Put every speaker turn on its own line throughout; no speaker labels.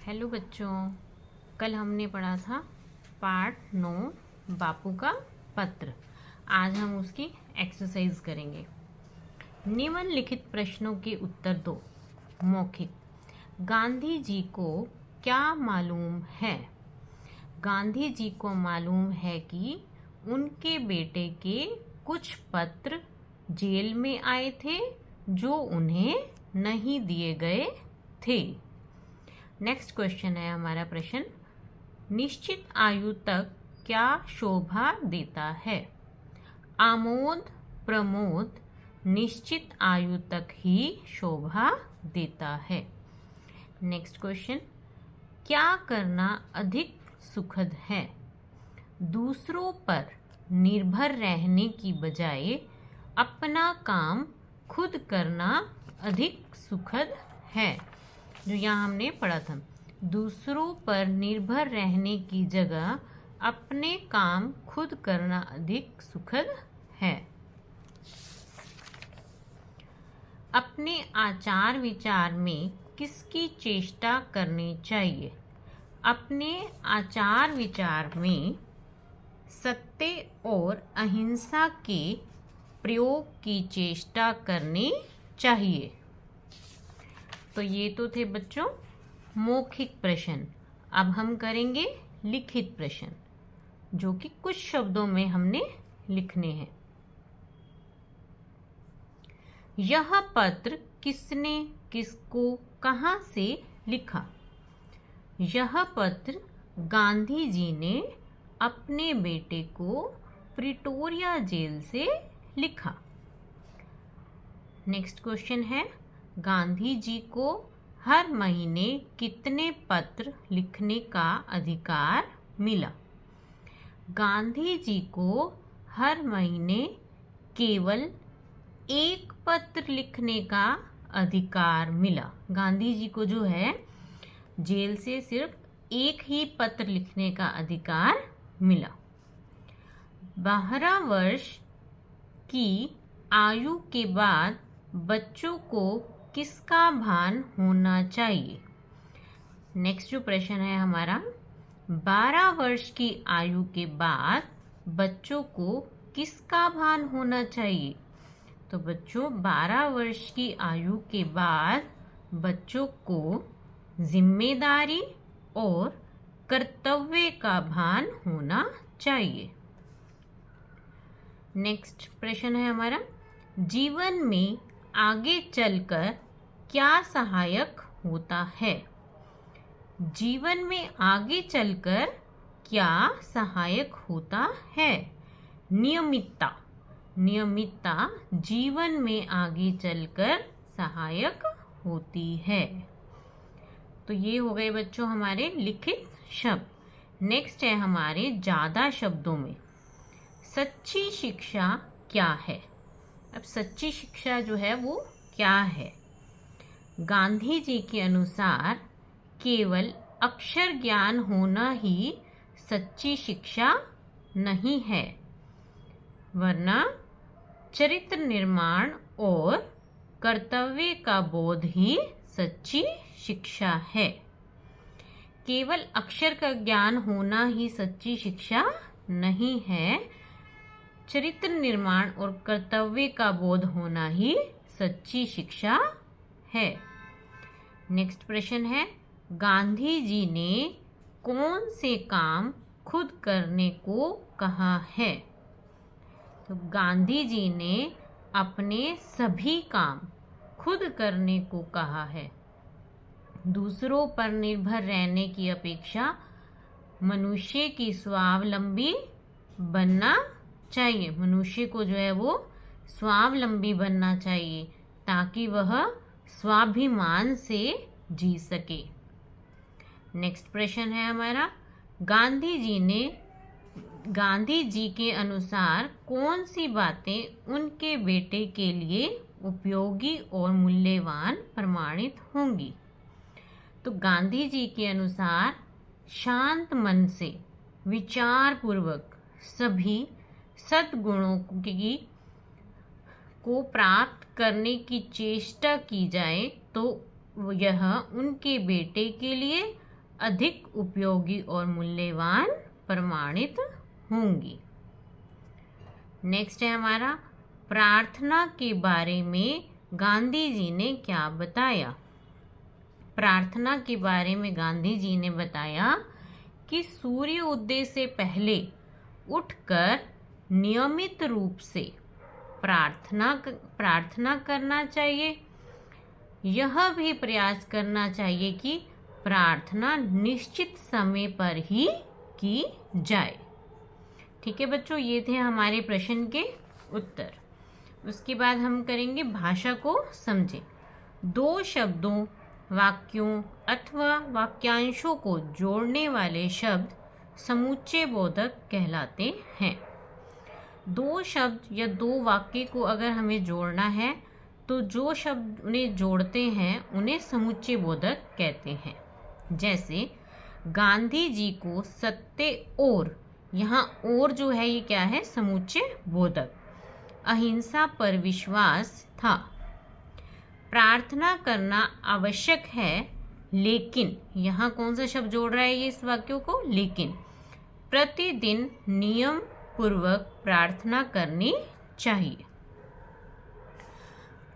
Hello बच्चों, कल हमने पढ़ा था पार्ट 9 बापू का पत्र। आज हम उसकी एक्सरसाइज करेंगे। निम्नलिखित प्रश्नों के उत्तर दो। मौखिक। गांधी जी को क्या मालूम है? गांधी जी को मालूम है कि उनके बेटे के कुछ पत्र जेल में आए थे जो उन्हें नहीं दिए गए थे। नेक्स्ट क्वेश्चन है हमारा प्रश्न, निश्चित आयु तक क्या शोभा देता है? आमोद प्रमोद निश्चित आयु तक ही शोभा देता है। नेक्स्ट क्वेश्चन, क्या करना अधिक सुखद है? दूसरों पर निर्भर रहने की बजाय अपना काम खुद करना अधिक सुखद है। जो यहाँ हमने पढ़ा था, दूसरों पर निर्भर रहने की जगह अपने काम खुद करना अधिक सुखद है। अपने आचार विचार में किसकी चेष्टा करनी चाहिए? अपने आचार विचार में सत्य और अहिंसा के प्रयोग की चेष्टा करनी चाहिए। तो ये तो थे बच्चों मौखिक प्रश्न। अब हम करेंगे लिखित प्रश्न, जो कि कुछ शब्दों में हमने लिखने हैं। यह पत्र किसने किसको कहाँ से लिखा? यह पत्र गांधी जी ने अपने बेटे को प्रिटोरिया जेल से लिखा। नेक्स्ट क्वेश्चन है, गांधी जी को हर महीने कितने पत्र लिखने का अधिकार मिला? गांधी जी को हर महीने केवल एक पत्र लिखने का अधिकार मिला। गांधी जी को जो है जेल से सिर्फ एक ही पत्र लिखने का अधिकार मिला। 12 वर्ष की आयु के बाद बच्चों को किसका भान होना चाहिए? नेक्स्ट जो प्रश्न है हमारा, 12 वर्ष की आयु के बाद बच्चों को किसका भान होना चाहिए? तो बच्चों 12 वर्ष की आयु के बाद बच्चों को जिम्मेदारी और कर्तव्य का भान होना चाहिए। नेक्स्ट प्रश्न है हमारा, जीवन में आगे चलकर क्या सहायक होता है? जीवन में आगे चलकर क्या सहायक होता है? नियमितता। नियमितता जीवन में आगे चलकर सहायक होती है। तो ये हो गए बच्चों हमारे लिखित शब्द। नेक्स्ट है हमारे ज्यादा शब्दों में। सच्ची शिक्षा क्या है? अब सच्ची शिक्षा जो है वो क्या है? गांधी जी के अनुसार केवल अक्षर ज्ञान होना ही सच्ची शिक्षा नहीं है, वरना चरित्र निर्माण और कर्तव्य का बोध ही सच्ची शिक्षा है। केवल अक्षर का ज्ञान होना ही सच्ची शिक्षा नहीं है, चरित्र निर्माण और कर्तव्य का बोध होना ही सच्ची शिक्षा है। नेक्स्ट प्रश्न है, गांधी जी ने कौन से काम खुद करने को कहा है? तो गांधी जी ने अपने सभी काम खुद करने को कहा है। दूसरों पर निर्भर रहने की अपेक्षा मनुष्य की स्वावलंबी बनना चाहिए। मनुष्य को जो है वो स्वावलंबी बनना चाहिए ताकि वह स्वाभिमान से जी सके। नेक्स्ट प्रश्न है हमारा, गांधी जी के अनुसार कौन सी बातें उनके बेटे के लिए उपयोगी और मूल्यवान प्रमाणित होंगी? तो गांधी जी के अनुसार शांत मन से विचार पूर्वक सभी सद्गुणों को प्राप्त करने की चेष्टा की जाए तो यह उनके बेटे के लिए अधिक उपयोगी और मूल्यवान प्रमाणित होंगी। नेक्स्ट है हमारा प्रार्थना के बारे में गांधी जी ने क्या बताया। प्रार्थना के बारे में गांधी जी ने बताया कि सूर्य उदय से पहले उठकर नियमित रूप से प्रार्थना करना चाहिए। यह भी प्रयास करना चाहिए कि प्रार्थना निश्चित समय पर ही की जाए। ठीक है बच्चों, ये थे हमारे प्रश्न के उत्तर। उसके बाद हम करेंगे भाषा को समझें। दो शब्दों, वाक्यों अथवा वाक्यांशों को जोड़ने वाले शब्द समुच्चय बोधक कहलाते हैं। दो शब्द या दो वाक्य को अगर हमें जोड़ना है तो जो शब्द उन्हें जोड़ते हैं उन्हें समुच्चय बोधक कहते हैं। जैसे गांधी जी को सत्य और, यहाँ और जो है ये क्या है, समुच्चय बोधक। अहिंसा पर विश्वास था। प्रार्थना करना आवश्यक है लेकिन, यहाँ कौन सा शब्द जोड़ रहा है ये इस वाक्यों को, लेकिन प्रतिदिन नियम पूर्वक प्रार्थना करनी चाहिए।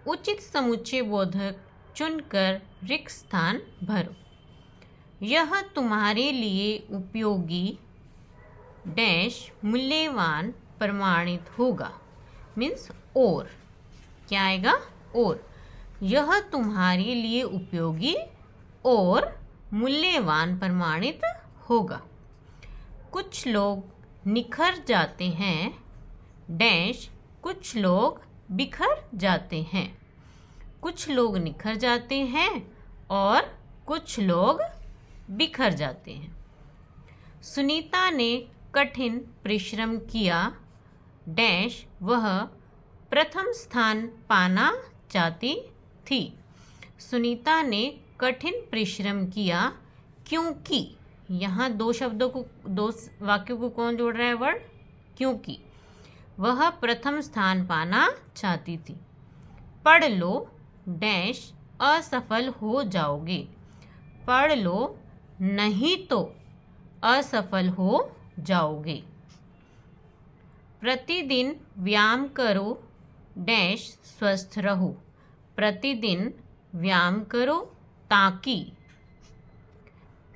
उचित समुच्चय बोधक चुनकर रिक्त स्थान भरो। यह तुम्हारे लिए उपयोगी डैश मूल्यवान प्रमाणित होगा। मीन्स और, क्या आएगा, और। यह तुम्हारे लिए उपयोगी और मूल्यवान प्रमाणित होगा। कुछ लोग निखर जाते हैं डैश, कुछ लोग बिखर जाते हैं। कुछ लोग निखर जाते हैं और कुछ लोग बिखर जाते हैं। सुनीता ने कठिन परिश्रम किया डैश, वह प्रथम स्थान पाना चाहती थी। सुनीता ने कठिन परिश्रम किया क्योंकि, यहाँ दो शब्दों को, दो वाक्यों को कौन जोड़ रहा है, वर्ड, क्योंकि वह प्रथम स्थान पाना चाहती थी। पढ़ लो डैश, असफल हो जाओगे। पढ़ लो नहीं तो असफल हो जाओगे। प्रतिदिन व्यायाम करो डैश, स्वस्थ रहो। प्रतिदिन व्यायाम करो ताकि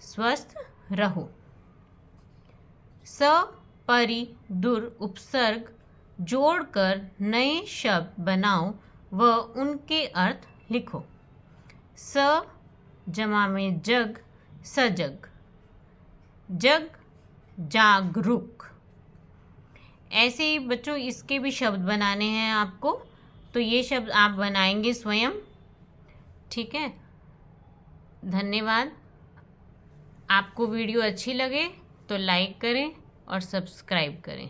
स्वस्थ रहो। स परि दुर उपसर्ग जोड़कर नए शब्द बनाओ व उनके अर्थ लिखो। स जमा में जग, सजग। जग जागरूक। ऐसे ही बच्चों इसके भी शब्द बनाने हैं आपको, तो ये शब्द आप बनाएंगे स्वयं। ठीक है, धन्यवाद। आपको वीडियो अच्छी लगे तो लाइक करें और सब्सक्राइब करें।